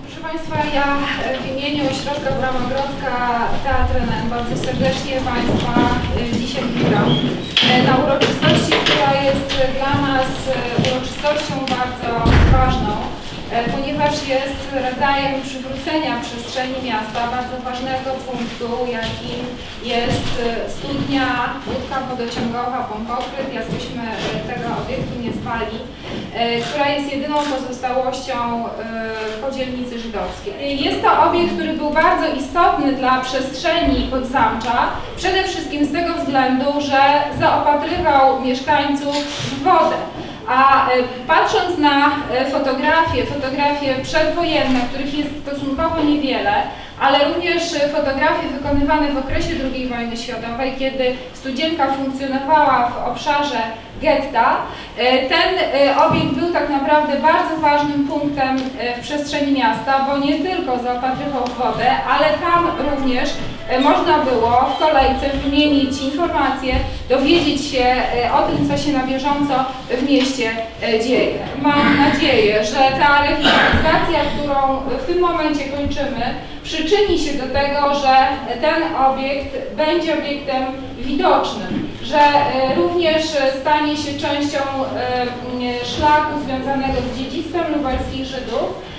Proszę Państwa, ja w imieniu Ośrodka Brama Grodzka Teatr NN bardzo serdecznie Państwa dzisiaj witam na uroczystości, która jest dla nas uroczystością bardzo ważną, ponieważ jest rodzajem przywrócenia przestrzeni miasta, bardzo ważnego punktu, jakim jest studnia, łódka wodociągowa, Pompokryt, jakbyśmy tego obiektu nie zwali, która jest jedyną pozostałością po dzielnicy żydowskiej. Jest to obiekt, który był bardzo istotny dla przestrzeni Podzamcza, przede wszystkim z tego względu, że zaopatrywał mieszkańców w wodę. A patrząc na fotografie przedwojenne, których jest stosunkowo niewiele, ale również fotografie wykonywane w okresie II wojny światowej, kiedy studzienka funkcjonowała w obszarze getta, ten obiekt był tak naprawdę bardzo ważnym punktem w przestrzeni miasta, bo nie tylko zaopatrywał wodę, ale tam również można było w kolejce wymienić informacje, dowiedzieć się o tym, co się na bieżąco w mieście dzieje. Mam nadzieję, że ta rewitalizacja, którą w tym momencie kończymy, przyczyni się do tego, że ten obiekt będzie obiektem widocznym, że również stanie się częścią szlaku związanego z dziedzictwem lubelskich Żydów,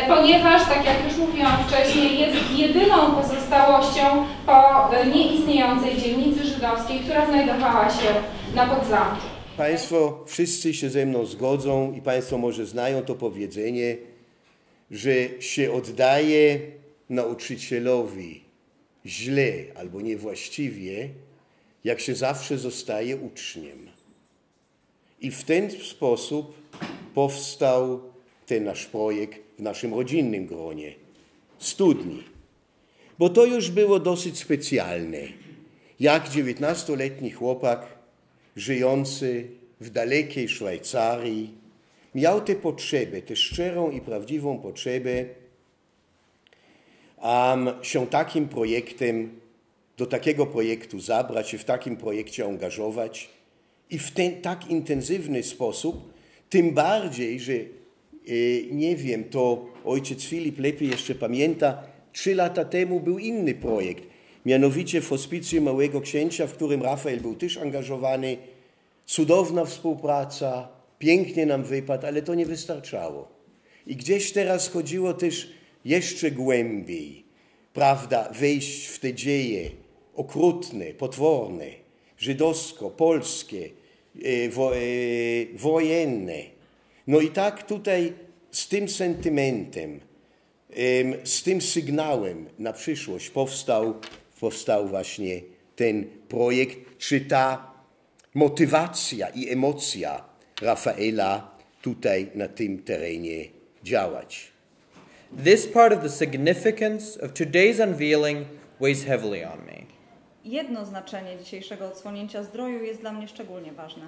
ponieważ, tak jak już mówiłam wcześniej, jest jedyną pozostałością po nieistniejącej dzielnicy żydowskiej, która znajdowała się na Podzamczu. Państwo wszyscy się ze mną zgodzą i Państwo może znają to powiedzenie, że się oddaje nauczycielowi źle albo niewłaściwie, jak się zawsze zostaje uczniem. I w ten sposób powstał ten nasz projekt w naszym rodzinnym gronie, studni. Bo to już było dosyć specjalne, jak 19-letni chłopak żyjący w dalekiej Szwajcarii miał tę potrzebę, tę szczerą i prawdziwą potrzebę, się takim projektem, do takiego projektu zabrać, się w takim projekcie angażować i w ten tak intensywny sposób, tym bardziej, że nie wiem, to ojciec Filip lepiej jeszcze pamięta, 3 lata temu był inny projekt, mianowicie w Hospicjum Małego Księcia, w którym Rafael był też angażowany. Cudowna współpraca, pięknie nam wypadł, ale to nie wystarczało. I gdzieś teraz chodziło też jeszcze głębiej, prawda, wejść w te dzieje okrutne, potworne, żydowsko-polskie, wojenne. No i tak tutaj z tym sentymentem, z tym sygnałem na przyszłość powstał właśnie ten projekt, czy ta motywacja i emocja Rafaela tutaj na tym terenie działać. This part of the significance of today's unveiling weighs heavily on me. Jedno znaczenie dzisiejszego odsłonięcia zdroju jest dla mnie szczególnie ważne.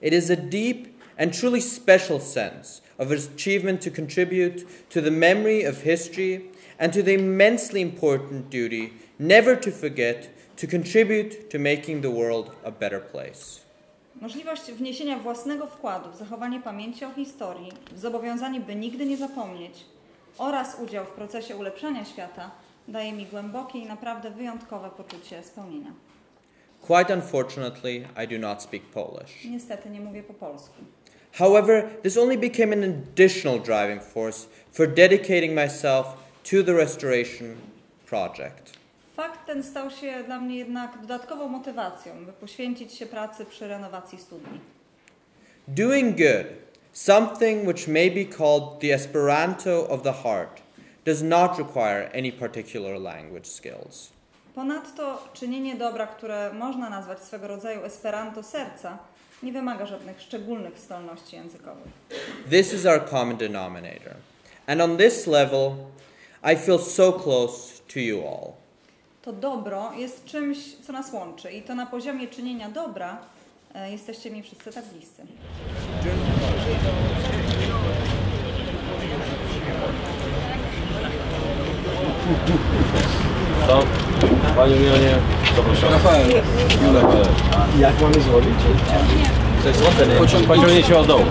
It is a deep and truly special sense of its achievement to contribute to the memory of history and to the immensely important duty never to forget to contribute to making the world a better place. Możliwość wniesienia własnego wkładu w zachowanie pamięci o historii, w zobowiązanie, by nigdy nie zapomnieć oraz udział w procesie ulepszania świata daje mi głębokie i naprawdę wyjątkowe poczucie spełnienia. Quite unfortunately, I do not speak Polish. Niestety nie mówię po polsku. However, this only became an additional driving force for dedicating myself to the restoration project. Fakt ten stał się dla mnie jednak dodatkową motywacją, by poświęcić się pracy przy renowacji studni. Doing good, something which may be called the Esperanto of the heart, does not require any particular language skills. Ponadto czynienie dobra, które można nazwać swego rodzaju Esperanto serca, nie wymaga żadnych szczególnych zdolności językowych. This is our common denominator. And on this level, I feel so close to you all. To dobro jest czymś, co nas łączy i to na poziomie czynienia dobra jesteście mi wszyscy tak bliscy. To, Panie Mionie, zapraszam. Rafael, Julek. Jak mamy zrobić? To jest złote, nie? Pociągnie się od dołu.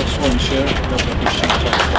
Odsłoń się. Dobra,